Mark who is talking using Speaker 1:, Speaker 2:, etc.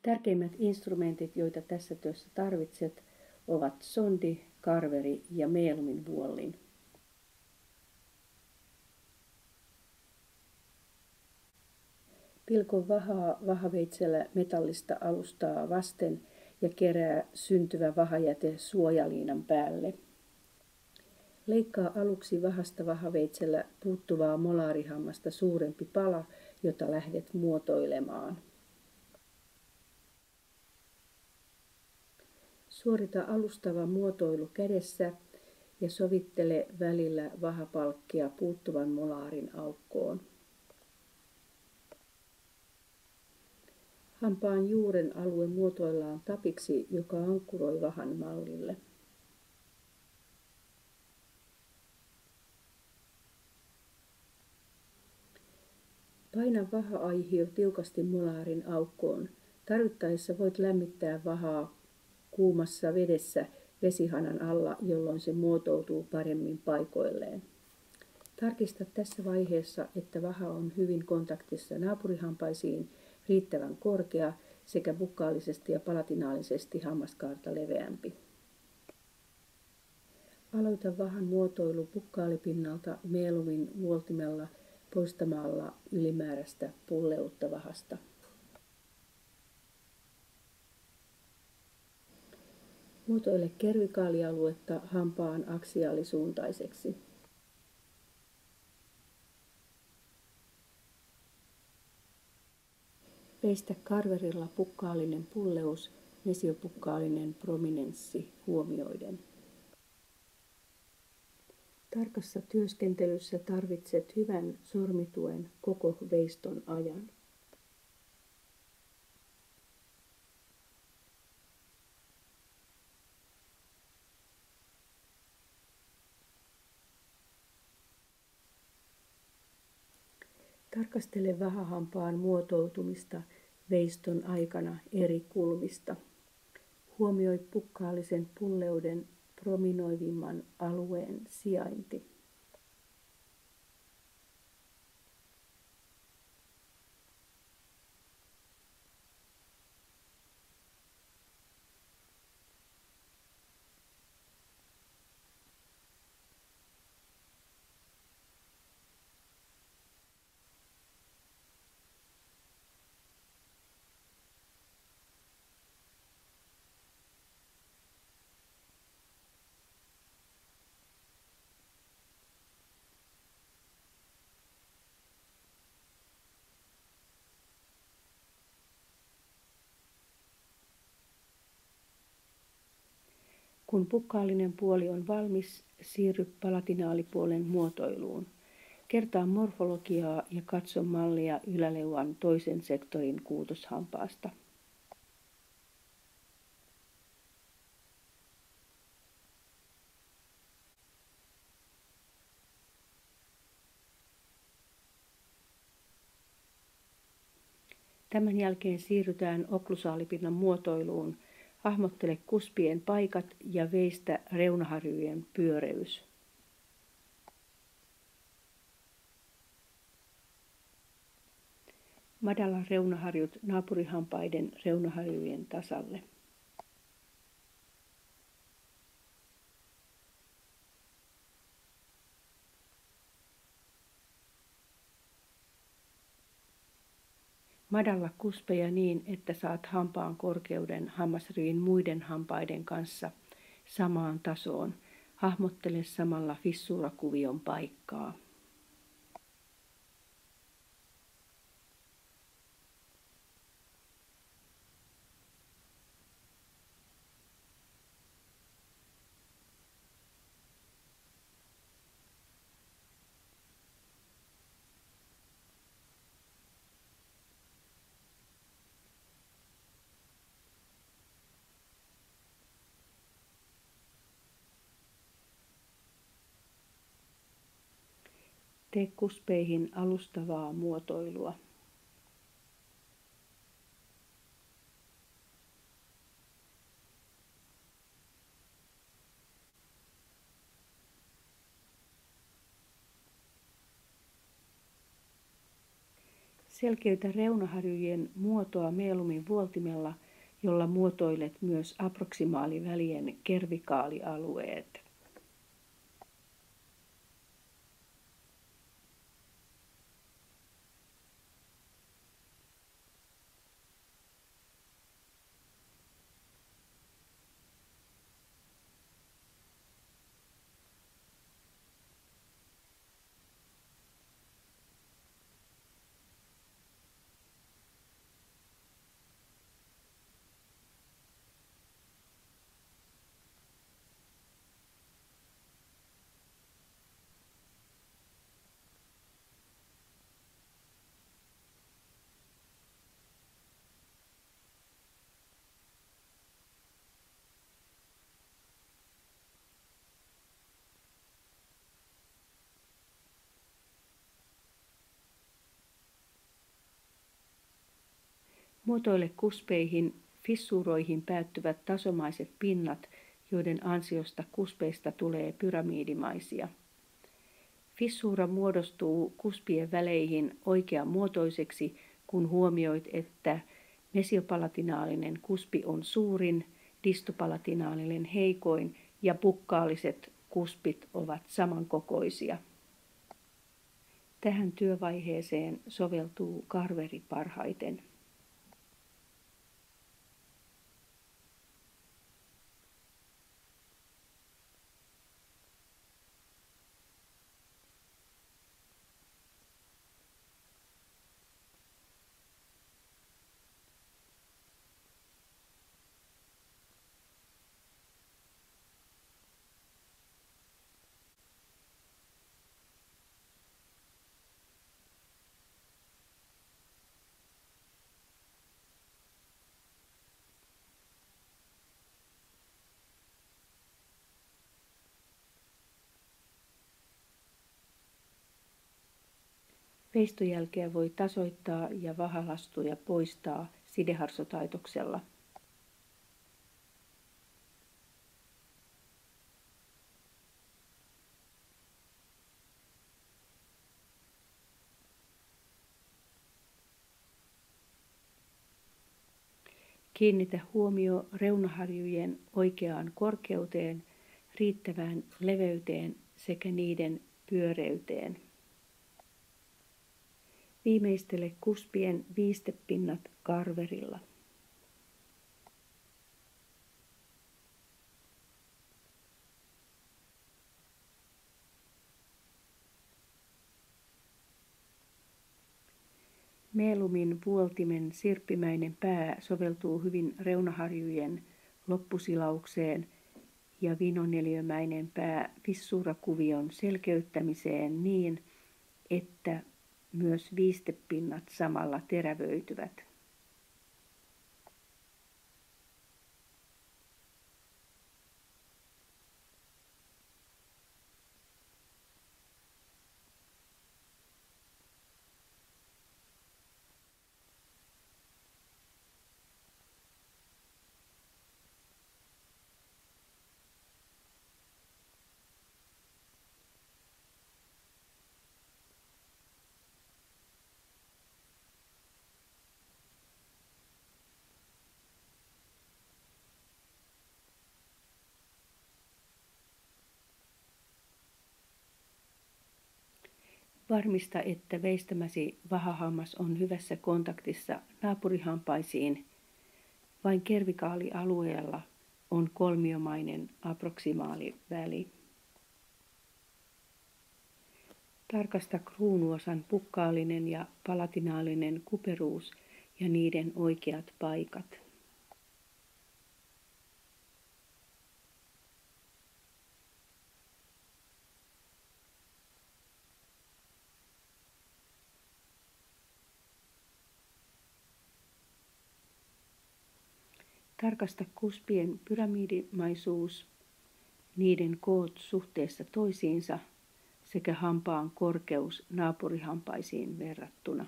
Speaker 1: Tärkeimmät instrumentit, joita tässä työssä tarvitset, ovat sondi, karveri ja meelumin vuollin. Pilko vahaa vahaveitsellä metallista alustaa vasten ja kerää syntyvä vahajäte suojaliinan päälle. Leikkaa aluksi vahasta vahaveitsellä puuttuvaa molaarihammasta suurempi pala, jota lähdet muotoilemaan. Suorita alustava muotoilu kädessä ja sovittele välillä vahapalkkia puuttuvan molaarin aukkoon. Hampaan juuren alue muotoillaan tapiksi, joka ankkuroi vahan mallille. Paina vaha-aihio tiukasti molaarin aukkoon. Tarvittaessa voit lämmittää vahaa kuumassa vedessä vesihanan alla, jolloin se muotoutuu paremmin paikoilleen. Tarkista tässä vaiheessa, että vaha on hyvin kontaktissa naapurihampaisiin, riittävän korkea sekä bukkaalisesti ja palatinaalisesti hammaskaarta leveämpi. Aloita vahan muotoilu bukkaalipinnalta meelumin vuoltimella poistamalla ylimääräistä pulleutta vahasta. Muotoile kervikaalialuetta hampaan aksiaalisuuntaiseksi. Veistä karverilla bukkaalinen pulleus mesiobukkaalinen prominenssi huomioiden. Tarkassa työskentelyssä tarvitset hyvän sormituen koko veiston ajan. Tarkastele vahahampaan muotoutumista veiston aikana eri kulmista. Huomioi bukkaalisen pulleuden prominoivimman alueen sijainti. Kun bukkaalinen puoli on valmis, siirry palatinaalipuolen muotoiluun. Kertaa morfologiaa ja katso mallia yläleuan toisen sektorin kuutoshampaasta. Tämän jälkeen siirrytään oklusaalipinnan muotoiluun. Hahmottele kuspien paikat ja veistä reunaharjujen pyöreys. Madalla reunaharjut naapurihampaiden reunaharjujen tasalle. Madalla kuspeja niin, että saat hampaan korkeuden hammasriin muiden hampaiden kanssa samaan tasoon. Hahmottele samalla fissurakuvion paikkaa. Tee kuspeihin alustavaa muotoilua. Selkeytä reunaharjujen muotoa meelumin vuoltimella, jolla muotoilet myös aproksimaalivälien kervikaalialueet. Muotoile kuspeihin, fissuuroihin päättyvät tasomaiset pinnat, joiden ansiosta kuspeista tulee pyramidimaisia. Fissuura muodostuu kuspien väleihin oikeanmuotoiseksi, kun huomioit, että mesiopalatinaalinen kuspi on suurin, distopalatinaalinen heikoin ja bukkaaliset kuspit ovat samankokoisia. Tähän työvaiheeseen soveltuu karveri parhaiten. Veistojälkeä voi tasoittaa ja vahalastuja poistaa sideharsotaitoksella. Kiinnitä huomio reunaharjujen oikeaan korkeuteen, riittävään leveyteen sekä niiden pyöreyteen. Viimeistele kuspien viistepinnat karverilla. Meelumin vuoltimen sirppimäinen pää soveltuu hyvin reunaharjujen loppusilaukseen ja vinoneliömäinen pää fissuurakuvion selkeyttämiseen niin, että myös viistepinnat samalla terävöityvät. Varmista, että veistämäsi vahahammas on hyvässä kontaktissa naapurihampaisiin. Vain kervikaalialueella on kolmiomainen aproksimaaliväli. Tarkasta kruunuosan bukkaalinen ja palatinaalinen kuperuus ja niiden oikeat paikat. Tarkasta kuspien pyramidimaisuus, niiden koot suhteessa toisiinsa sekä hampaan korkeus naapurihampaisiin verrattuna.